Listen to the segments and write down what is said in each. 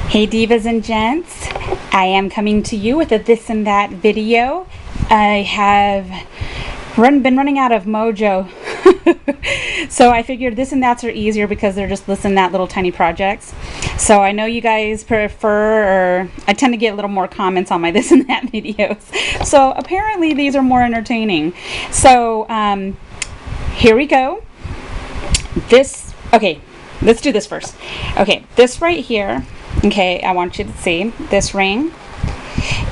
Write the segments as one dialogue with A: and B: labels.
A: Hey divas and gents, I am coming to you with a this and that video. I have been running out of mojo. So I figured this and that's are easier because they're just this and that little tiny projects. So I know you guys prefer, or I tend to get a little more comments on my this and that videos. So apparently these are more entertaining. So here we go. Okay, let's do this first. Okay, this right here. Okay, I want you to see this ring.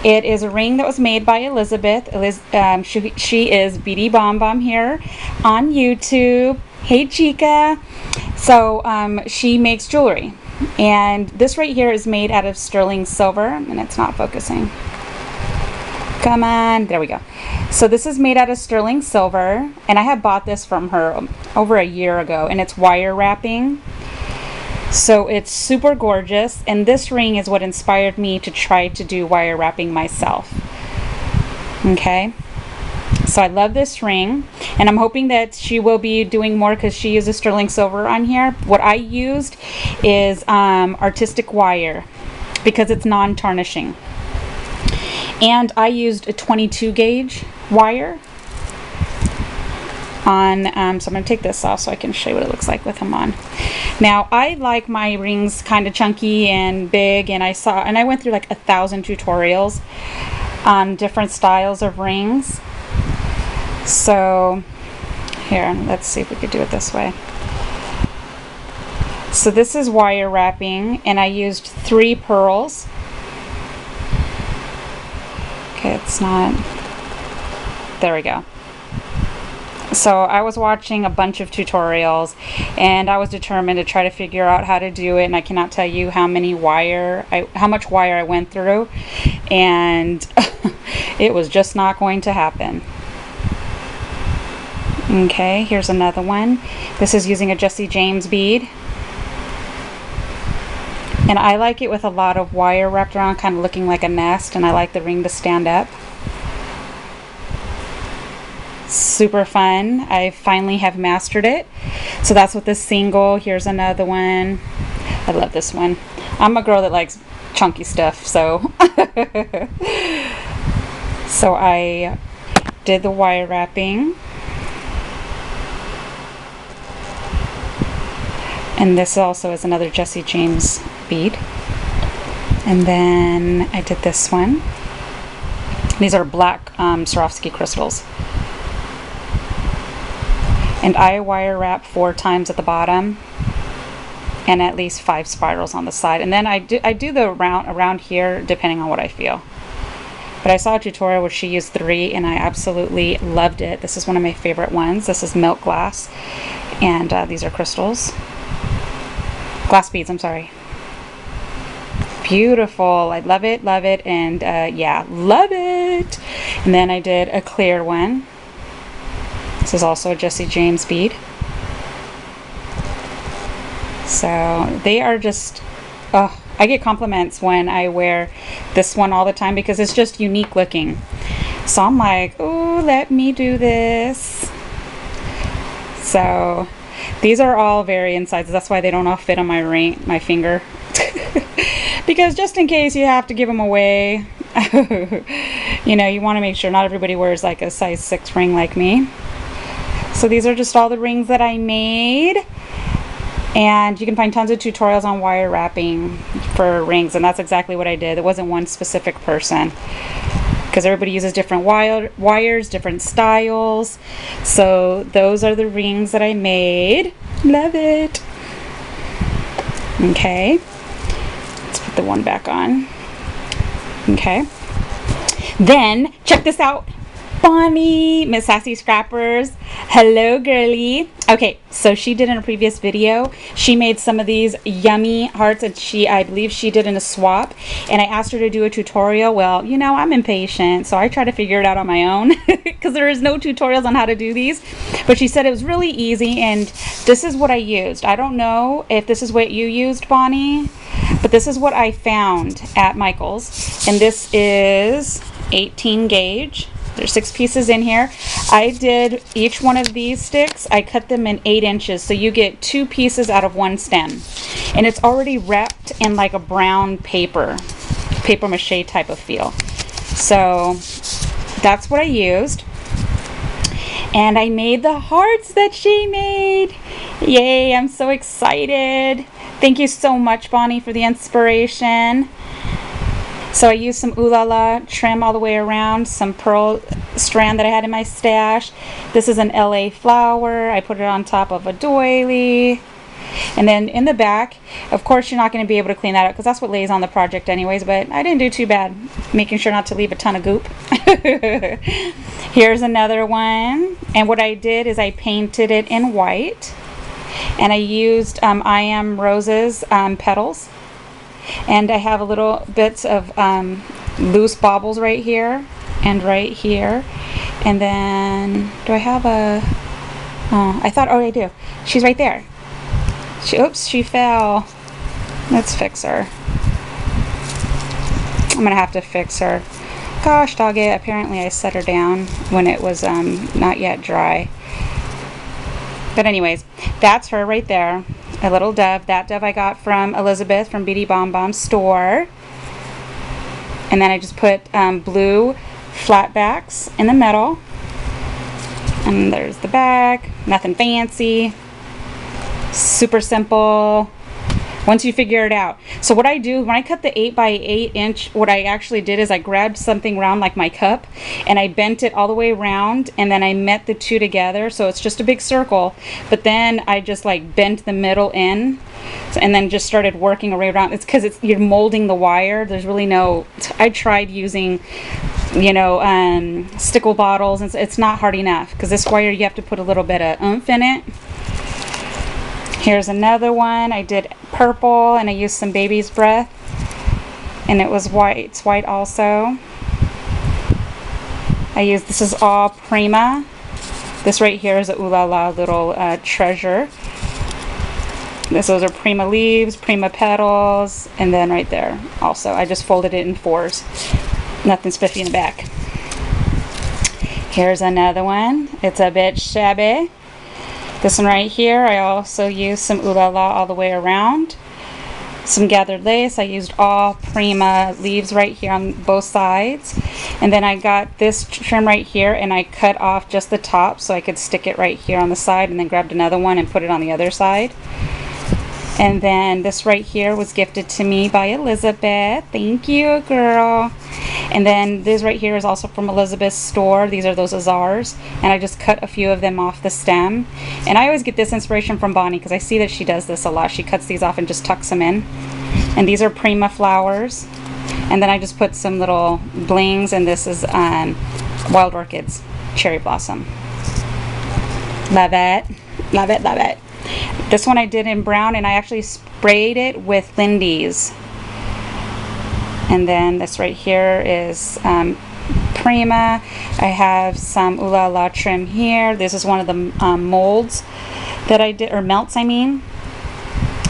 A: It is a ring that was made by Elizabeth. She is BD Bomb Bomb here on YouTube. Hey Chica. So she makes jewelry, and this right here is made out of sterling silver, and it's not focusing. Come on, there we go. So this is made out of sterling silver, and I have bought this from her over a year ago, and it's wire wrapping. So it's super gorgeous, and this ring is what inspired me to try to do wire wrapping myself. Okay, so I love this ring, and I'm hoping that she will be doing more because she uses sterling silver on here. What I used is artistic wire because it's non-tarnishing, and I used a 22 gauge wire on, so I'm going to take this off so I can show you what it looks like with them on. Now I like my rings kind of chunky and big, and I went through like 1,000 tutorials on different styles of rings. So here, let's see if we could do it this way. So this is wire wrapping, and I used 3 pearls. Okay, it's not, there we go. So I was watching a bunch of tutorials, and I was determined to try to figure out how to do it, and I cannot tell you how much wire I went through, and it was just not going to happen. Okay, here's another one. This is using a Jesse James bead, and I like it with a lot of wire wrapped around, kind of looking like a nest, and I like the ring to stand up. Super fun. I finally have mastered it. So that's with this single. Here's another one. I love this one. I'm a girl that likes chunky stuff, so so I did the wire wrapping, and this also is another Jesse James bead, and then I did this one. These are black Swarovski crystals. And I wire wrap 4 times at the bottom, and at least 5 spirals on the side. And then I do the around here depending on what I feel. But I saw a tutorial where she used 3, and I absolutely loved it. This is one of my favorite ones. This is milk glass, and these are crystals. Glass beads, I'm sorry. Beautiful. I love it, and yeah, love it. And then I did a clear one. This is also a Jesse James bead. So they are just, I get compliments when I wear this one all the time because it's just unique looking. So I'm like, oh, let me do this. So these are all varying sizes. That's why they don't all fit on my finger. Because just in case you have to give them away, you know, you want to make sure not everybody wears like a size 6 ring like me. So these are just all the rings that I made, and you can find tons of tutorials on wire wrapping for rings, and that's exactly what I did. It wasn't one specific person because everybody uses different wires, different styles. So those are the rings that I made. Love it. Okay, let's put the one back on. Okay, then check this out. Bonnie, Miss Sassy Scrappers. Hello, girly. Okay, so she did in a previous video, she made some of these yummy hearts, and I believe she did in a swap, and I asked her to do a tutorial. Well, you know, I'm impatient, so I try to figure it out on my own because there is no tutorials on how to do these. But she said it was really easy, and this is what I used. I don't know if this is what you used, Bonnie, but this is what I found at Michael's, and this is 18 gauge. There's 6 pieces in here. I did each one of these sticks, I cut them in 8 inches, so you get 2 pieces out of 1 stem. And it's already wrapped in like a brown paper mache type of feel. So that's what I used. And I made the hearts that she made. Yay, I'm so excited. Thank you so much, Bonnie, for the inspiration. So I used some Ooh La La trim all the way around, some pearl strand that I had in my stash. This is an LA flower. I put it on top of a doily. And then in the back, of course you're not going to be able to clean that up because that's what lays on the project anyways, but I didn't do too bad, making sure not to leave a ton of goop. Here's another one, and what I did is I painted it in white, and I used I Am Roses petals, and I have a little bits of loose baubles right here and right here. And then do I have a, oh, I do, she's right there. Oops, she fell. Let's fix her. I'm gonna have to fix her. Gosh dog it, apparently I set her down when it was not yet dry. But anyways, that's her right there. A little dove. That dove I got from Elizabeth from Beady Bomb Bomb's store. And then I just put blue flat backs in the middle. And there's the back. Nothing fancy. Super simple once you figure it out. So what I do when I cut the 8 by 8 inch, what I actually did is I grabbed something round like my cup and I bent it all the way around, and then I met the two together so it's just a big circle, but then I just like bent the middle in and then just started working around. It's because you're molding the wire. There's really no, I tried using, you know, stickle bottles, and it's not hard enough because this wire you have to put a little bit of oomph in it. Here's another one. I did purple and I used some baby's breath, and it was white. It's white also. I used, this is all Prima. This right here is a Ooh La La little treasure. Those are Prima leaves, Prima petals, and then right there also I just folded it in 4s. Nothing spiffy in the back. Here's another one. It's a bit shabby. This one right here, I also used some Ooh La La all the way around. Some gathered lace. I used all Prima leaves right here on both sides. And then I got this trim right here and I cut off just the top so I could stick it right here on the side, and then grabbed another one and put it on the other side. And then this right here was gifted to me by Elizabeth. Thank you, girl. And then this right here is also from Elizabeth's store. These are those azars. And I just cut a few of them off the stem. And I always get this inspiration from Bonnie because I see that she does this a lot. She cuts these off and just tucks them in. And these are Prima flowers. And then I just put some little blings, and this is Wild Orchids Cherry Blossom. Love it. Love it, love it. This one I did in brown, and I actually sprayed it with Lindy's. And then this right here is Prima. I have some Ooh La La trim here. This is one of the molds that I did, or melts I mean.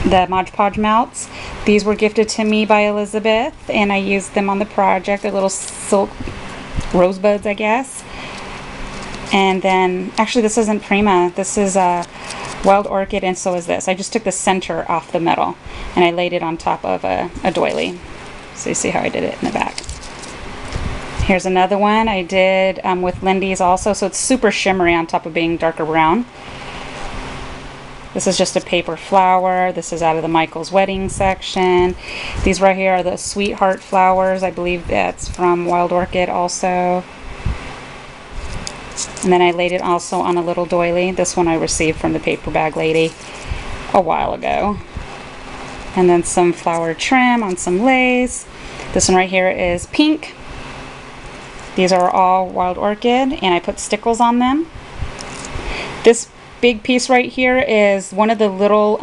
A: The Mod Podge melts. These were gifted to me by Elizabeth, and I used them on the project. They're little silk rosebuds, I guess. And then, actually this isn't Prima. This is Wild Orchid, and so is this. I just took the center off the metal and I laid it on top of a doily. So you see how I did it in the back. Here's another one I did with Lindy's also. So it's super shimmery on top of being darker brown. This is just a paper flower. This is out of the Michael's wedding section. These right here are the sweetheart flowers. I believe that's from Wild Orchid also. And then I laid it also on a little doily. This one I received from the paper bag lady a while ago. And then some flower trim on some lace. This one right here is pink. These are all Wild Orchid, and I put stickles on them. This big piece right here is one of the little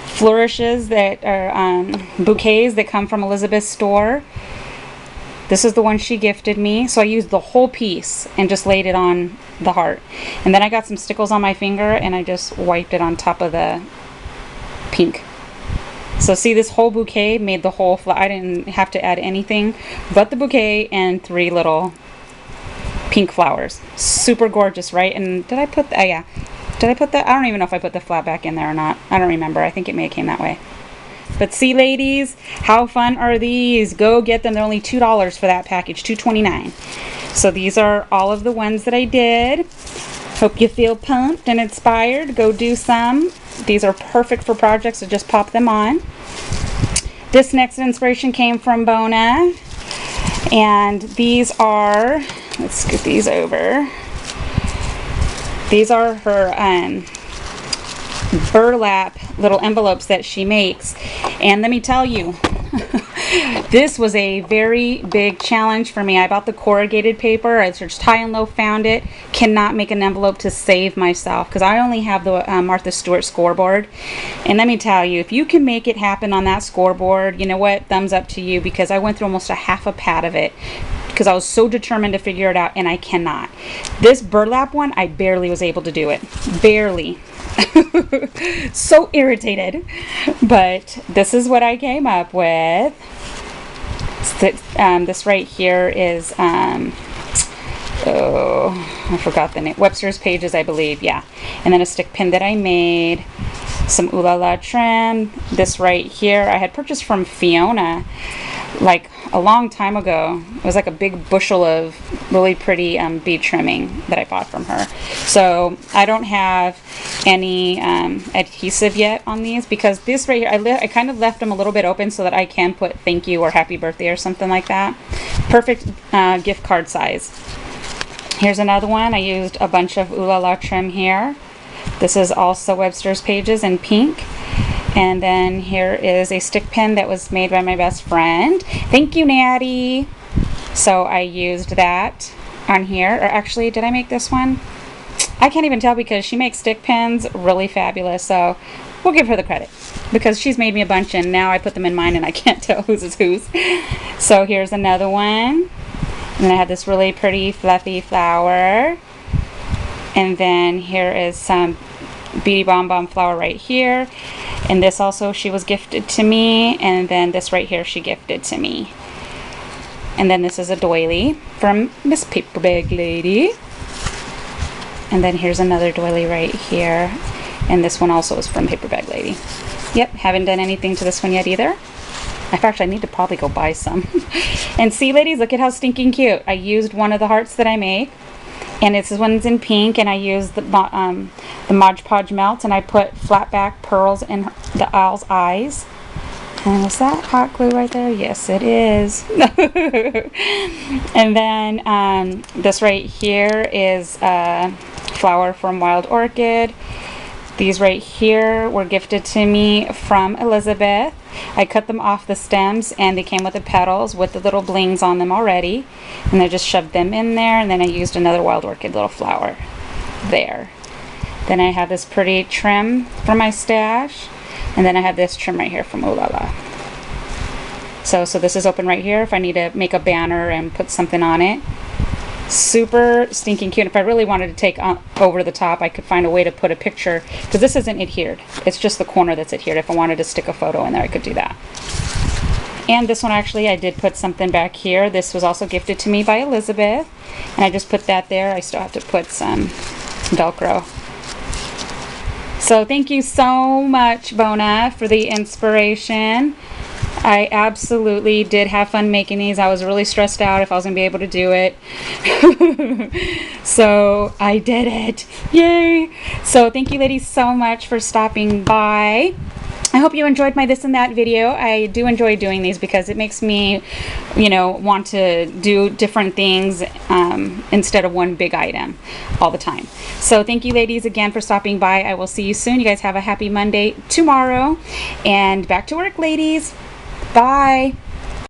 A: flourishes that are bouquets that come from Elizabeth's store. This is the one she gifted me, so I used the whole piece and just laid it on the heart. And then I got some stickles on my finger and I just wiped it on top of the pink. So see, this whole bouquet made the whole flower. I didn't have to add anything but the bouquet and 3 little pink flowers. Super gorgeous, right? And did I put, yeah. Did I put that? I don't even know if I put the flat back in there or not. I don't remember. I think it may have came that way. But see, ladies, how fun are these? Go get them. They're only $2 for that package, $2.29. So these are all of the ones that I did. Hope you feel pumped and inspired. Go do some. These are perfect for projects, so just pop them on. This next inspiration came from Bona. And these are, let's scoot these over. These are her burlap little envelopes that she makes. And let me tell you, this was a very big challenge for me. I bought the corrugated paper. I searched high and low, found it. Cannot make an envelope to save myself because I only have the Martha Stewart scoreboard. And let me tell you, if you can make it happen on that scoreboard, you know what? Thumbs up to you, because I went through almost a half a pad of it because I was so determined to figure it out, and I cannot. This burlap one, I barely was able to do it. Barely. So irritated. But this is what I came up with. This right here is, oh, I forgot the name. Webster's Pages, I believe, yeah. And then a stick pin that I made. Some Ooh La La trim. This right here I had purchased from Fiona like a long time ago. It was like a big bushel of really pretty bead trimming that I bought from her. So I don't have any adhesive yet on these, because this right here, I kind of left them a little bit open so that I can put thank you or happy birthday or something like that. Perfect gift card size. Here's another one. I used a bunch of Ooh La La trim here. This is also Webster's Pages in pink. And then here is a stick pin that was made by my best friend. Thank you, Natty. So I used that on here. Or actually, did I make this one? I can't even tell because she makes stick pins really fabulous. So we'll give her the credit because she's made me a bunch and now I put them in mine and I can't tell whose is whose. So here's another one. And then I have this really pretty fluffy flower. And then here is some Beady Bomb Bomb flower right here. And this also she was gifted to me. And then this right here she gifted to me. And then this is a doily from Miss Paper Bag Lady. And then here's another doily right here. And this one also is from Paper Bag Lady. Yep, haven't done anything to this one yet either. In fact, I need to probably go buy some. And see, ladies, look at how stinking cute. I used one of the hearts that I make. And this one's in pink, and I used the Mod Podge melt, and I put flat back pearls in the owl's eyes. And is that hot glue right there? Yes, it is. And then this right here is a flower from Wild Orchid. These right here were gifted to me from Elizabeth. I cut them off the stems and they came with the petals with the little blings on them already. And I just shoved them in there, and then I used another Wild Orchid little flower there. Then I have this pretty trim for my stash. And then I have this trim right here from Ooh La La. So this is open right here if I need to make a banner and put something on it. Super stinking cute. If I really wanted to take over the top, I could find a way to put a picture, because this isn't adhered. It's just the corner that's adhered. If I wanted to stick a photo in there, I could do that. And this one, actually, I did put something back here. This was also gifted to me by Elizabeth. And I just put that there. I still have to put some Velcro. So thank you so much, Bona, for the inspiration. I absolutely did have fun making these. I was really stressed out if I was going to be able to do it. So I did it. Yay! So thank you, ladies, so much for stopping by. I hope you enjoyed my this and that video. I do enjoy doing these because it makes me, want to do different things instead of one big item all the time. So thank you, ladies, again for stopping by. I will see you soon. You guys have a happy Monday tomorrow. And back to work, ladies. Bye.